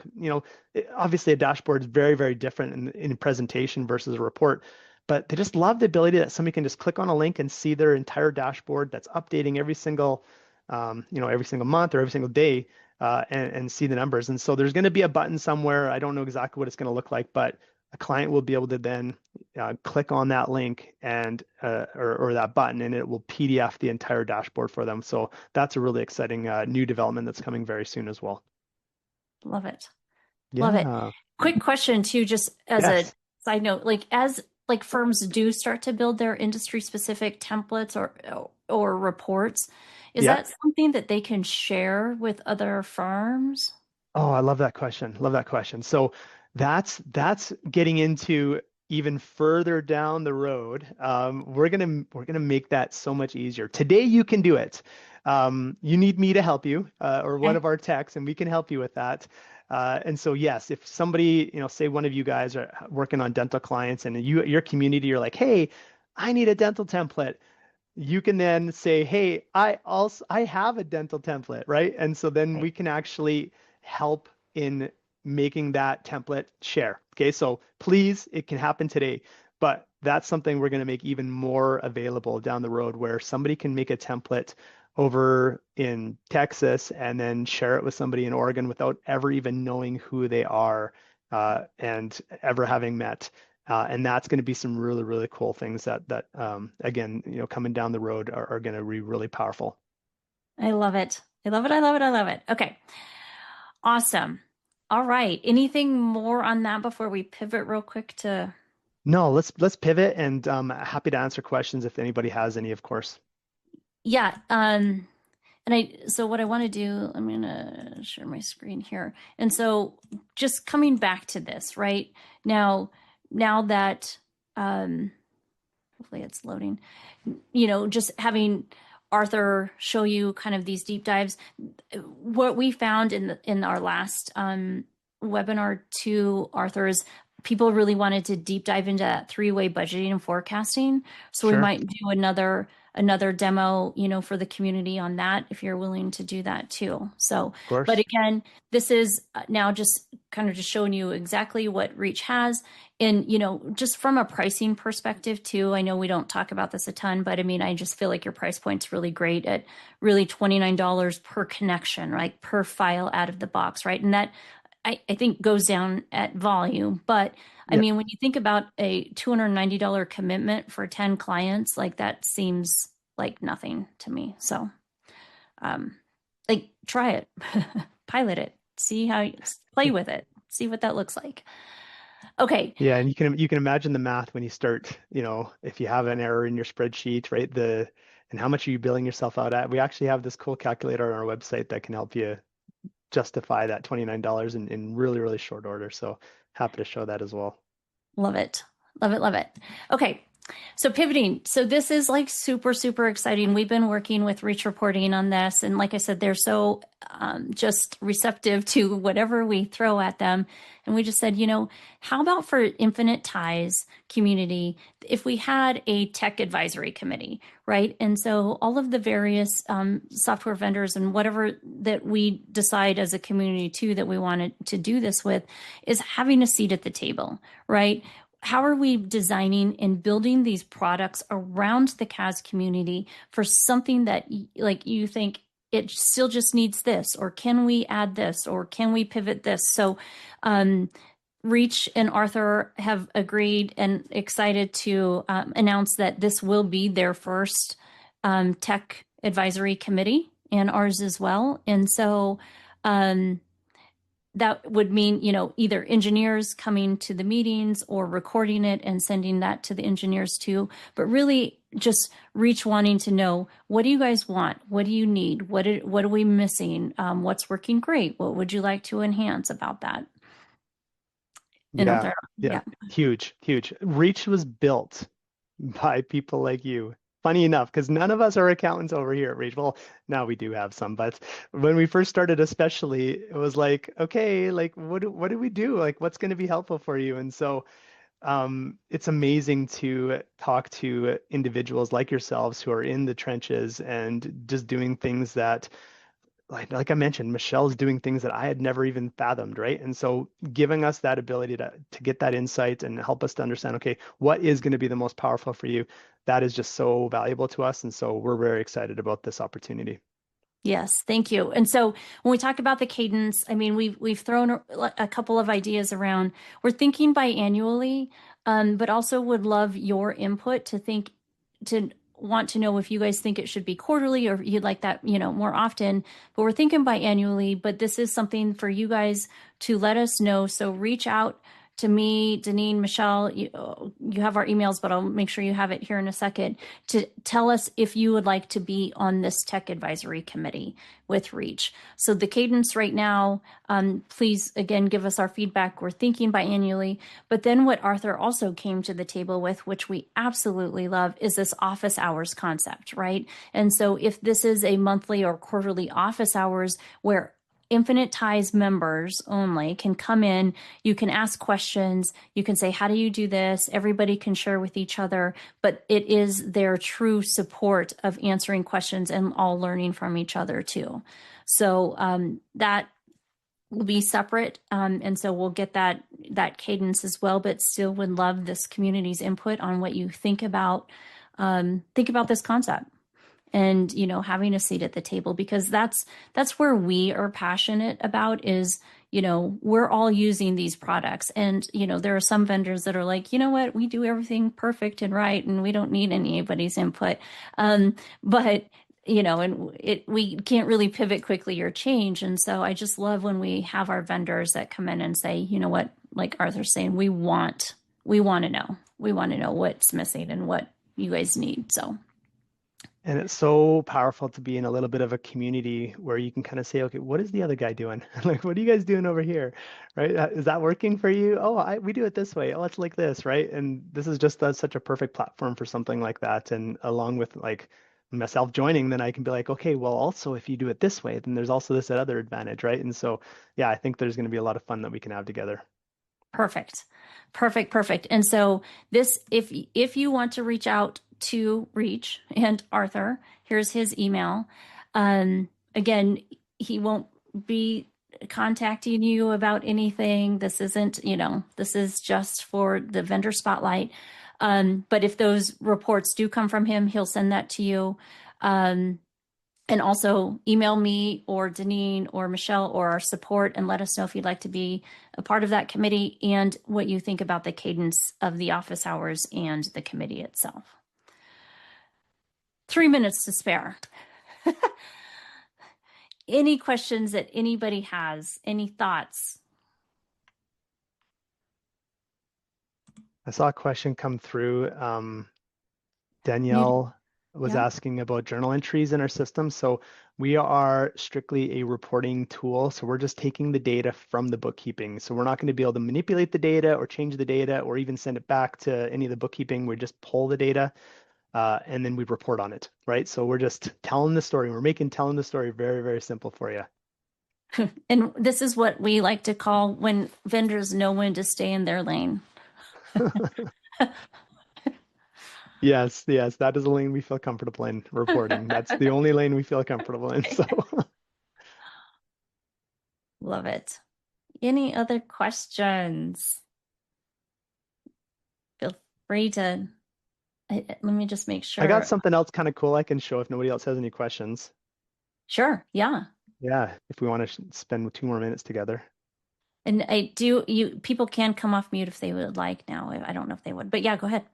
obviously a dashboard is very, very different in presentation versus a report, but they just love the ability that somebody can just click on a link and see their entire dashboard that's updating every single month or every single day, and see the numbers. And so there's going to be a button somewhere. I don't know exactly what it's going to look like, but a client will be able to then click on that link and or that button, and it will PDF the entire dashboard for them. So that's a really exciting new development that's coming very soon as well. Love it. Love it. Yeah. Quick question too, just as a Yes. side note, like as like firms do start to build their industry specific templates or reports, is Yeah. that something that they can share with other firms? Oh, I love that question. Love that question. So that's getting into even further down the road. We're gonna make that so much easier. Today you can do it. You need me to help you, or one Okay. of our techs, and we can help you with that. And so yes, if somebody, say one of you guys are working on dental clients, and your community, you're like, hey, I need a dental template, you can then say, hey, I have a dental template, right? And so then Right. we can actually help in making that template share. Okay, so please, it can happen today, but that's something we're going to make even more available down the road, where somebody can make a template over in Texas and then share it with somebody in Oregon without ever even knowing who they are, and ever having met. And that's going to be some really, really cool things that again, coming down the road are going to be really powerful. I love it. I love it. I love it. I love it. Okay. Awesome. All right. Anything more on that before we pivot real quick to? No, let's pivot, and happy to answer questions if anybody has any, of course. Yeah. So what I want to do, I'm going to share my screen here. And so just coming back to this, right? Now, now that, hopefully it's loading, just having Arthur show you kind of these deep dives, what we found in our last webinar to Arthur's, people really wanted to deep dive into that three-way budgeting and forecasting. So we Sure, might do another demo, for the community on that if you're willing to do that too. So, of but course. again, this is now just kind of just showing you exactly what Reach has. And, just from a pricing perspective too, I know we don't talk about this a ton, but I mean, I just feel like your price point's really great at really $29 per connection, right? Per file out of the box, right? And that I think goes down at volume. But I Yep. mean, when you think about a $290 commitment for 10 clients, like that seems like nothing to me. So, um, like try it, pilot it, see how you play with it, see what that looks like. Okay. Yeah, and you can imagine the math when you start, if you have an error in your spreadsheet, right? And how much are you billing yourself out at? We actually have this cool calculator on our website that can help you justify that $29 in really, really short order. So happy to show that as well. Love it. Love it. Love it. Okay. So pivoting. So this is like super, super exciting. We've been working with Reach Reporting on this. And like I said, they're so just receptive to whatever we throw at them. And we just said, how about for Infinite Ties community, if we had a tech advisory committee, right? And so all of the various software vendors and whatever that we decide as a community too that we wanted to do this with is having a seat at the table, right? How are we designing and building these products around the CAS community for something that like you think it still just needs this, or can we add this, or can we pivot this? So Reach and Arthur have agreed and excited to announce that this will be their first tech advisory committee and ours as well. And so that would mean, either engineers coming to the meetings or recording it and sending that to the engineers too. But really just Reach wanting to know, what do you guys want? What do you need? What are we missing? What's working great? What would you like to enhance about that? And Yeah, Arthur, yeah, yeah. huge, huge. Reach was built by people like you. Funny enough, because none of us are accountants over here at Reach. Well, now we do have some, but when we first started, especially, it was like, okay, like what do we do? Like, what's going to be helpful for you? And so, it's amazing to talk to individuals like yourselves who are in the trenches and just doing things that like I mentioned, Michelle's doing things that I had never even fathomed, right? And so giving us that ability to get that insight and help us to understand, okay, what is going to be the most powerful for you, that is just so valuable to us. And so we're very excited about this opportunity. Yes, thank you. And so when we talk about the cadence, I mean, we've thrown a couple of ideas around. We're thinking biannually, but also would love your input to want to know if you guys think it should be quarterly or you'd like that, more often. But we're thinking biannually, but this is something for you guys to let us know. So reach out to me, Deneen, Michelle. You have our emails, but I'll make sure you have it here in a second to tell us if you would like to be on this tech advisory committee with Reach. So the cadence right now, please again give us our feedback. We're thinking biannually, but then what Arthur also came to the table with, which we absolutely love, is this office hours concept, right? And so if this is a monthly or quarterly office hours where Infinite Ties members only can come in. You can ask questions. You can say, how do you do this? Everybody can share with each other, but it is their true support of answering questions and all learning from each other too. So that will be separate. And so we'll get that cadence as well, but still would love this community's input on what you think about this concept and having a seat at the table, because that's where we are passionate about is we're all using these products, and there are some vendors that are like, what, we do everything perfect and right and we don't need anybody's input, but we can't really pivot quickly or change. And so I just love when we have our vendors that come in and say, what, like Arthur's saying, we want to know. we want to know what's missing and what you guys need. So And it's so powerful to be in a little bit of a community where you can kind of say, okay, what is the other guy doing? Like, what are you guys doing over here? Right? Is that working for you? Oh, we do it this way. Oh, it's like this, right? And this is just such a perfect platform for something like that. And along with like myself joining, then I can be like, okay, well, also if you do it this way, then there's also this other advantage, right? And so, yeah, I think there's going to be a lot of fun that we can have together. perfect. Perfect, perfect. And so this, if you want to reach out to Reach and Arthur, here's his email. Again, he won't be contacting you about anything. This isn't, this is just for the vendor spotlight. But if those reports do come from him, he'll send that to you. And also email me or Deneen or Michelle or our support and let us know if you'd like to be a part of that committee and what you think about the cadence of the office hours and the committee itself. 3 minutes to spare. Any questions that anybody has? Any thoughts? I saw a question come through. You, Danielle was yeah. asking about journal entries in our system. So we are strictly a reporting tool. So we're just taking the data from the bookkeeping. So we're not going to be able to manipulate the data or change the data or even send it back to any of the bookkeeping. We just pull the data and then we report on it, right? So we're just telling the story. We're making telling the story very, very simple for you. And this is what we like to call when vendors know when to stay in their lane. Yes, yes, that is a lane we feel comfortable in reporting. That's the only lane we feel comfortable in. So Love it. Any other questions? Feel free to, let me just make I got sure. something else kind of cool I can show if nobody else has any questions. Sure. Yeah. Yeah, if we want to spend 2 more minutes together. And people can come off mute if they would like now. I don't know if they would, but yeah, go ahead.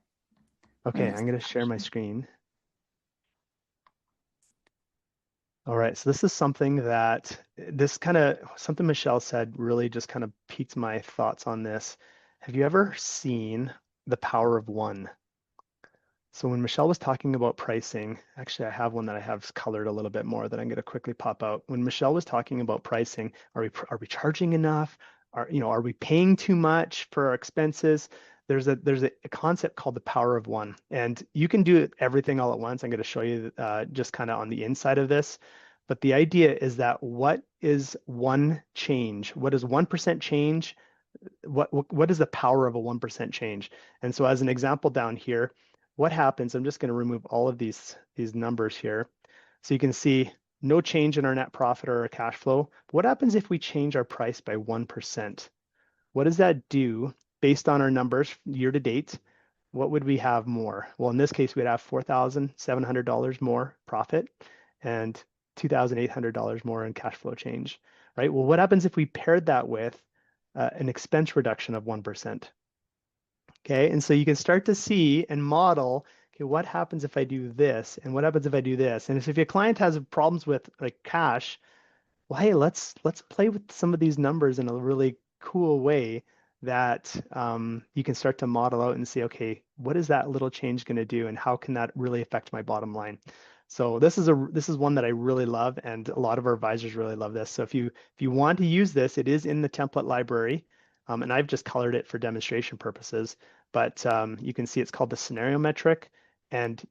Okay, I'm going to share my screen. All right, so this is something that something Michelle said really just kind of piqued my thoughts on this. Have you ever seen the power of one? So when Michelle was talking about pricing, actually I have one that I have colored a little bit more that I'm going to quickly pop out. When Michelle was talking about pricing, are we charging enough? Are we paying too much for our expenses? There's a concept called the power of one, and you can do everything all at once. I'm going to show you just kind of on the inside of this. But the idea is that what is one change? What is 1% change? What is the power of a 1% change? And so as an example down here, what happens, I'm just going to remove all of these numbers here. So you can see no change in our net profit or our cash flow. What happens if we change our price by 1%? What does that do based on our numbers year to date? What would we have more? Well, in this case, we'd have $4,700 more profit and $2,800 more in cash flow change, right? Well, what happens if we paired that with an expense reduction of 1%? Okay, and so you can start to see and model, okay, what happens if I do this? And what happens if I do this? And if your client has problems with like cash, well, hey, let's play with some of these numbers in a really cool way that you can start to model out and say, okay, what is that little change going to do, and how can that really affect my bottom line? So this is one that I really love, and a lot of our advisors really love this. So if you want to use this, it is in the template library, and I've just colored it for demonstration purposes. But you can see it's called the scenario metric, and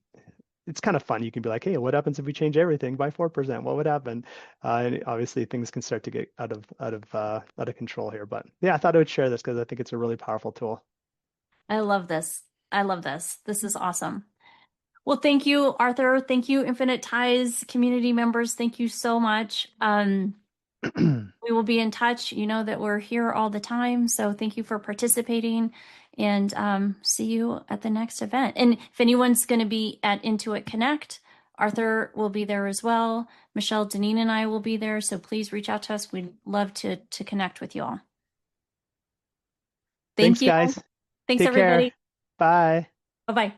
it's kind of fun. You can be like, hey, what happens if we change everything by 4%? What would happen? And obviously things can start to get out of control here. But yeah, I thought I would share this because I think it's a really powerful tool. I love this. I love this. This is awesome. Well, thank you, Arthur. Thank you, Infinite Ties community members. Thank you so much. We will be in touch. You know that we're here all the time. So thank you for participating, and see you at the next event. And if anyone's going to be at Intuit Connect, Arthur will be there as well. Michelle, Deneen, and I will be there. So please reach out to us. We'd love to connect with you all. Thank Thanks, you. guys. Thanks, Take care. everybody. Bye. Bye-bye.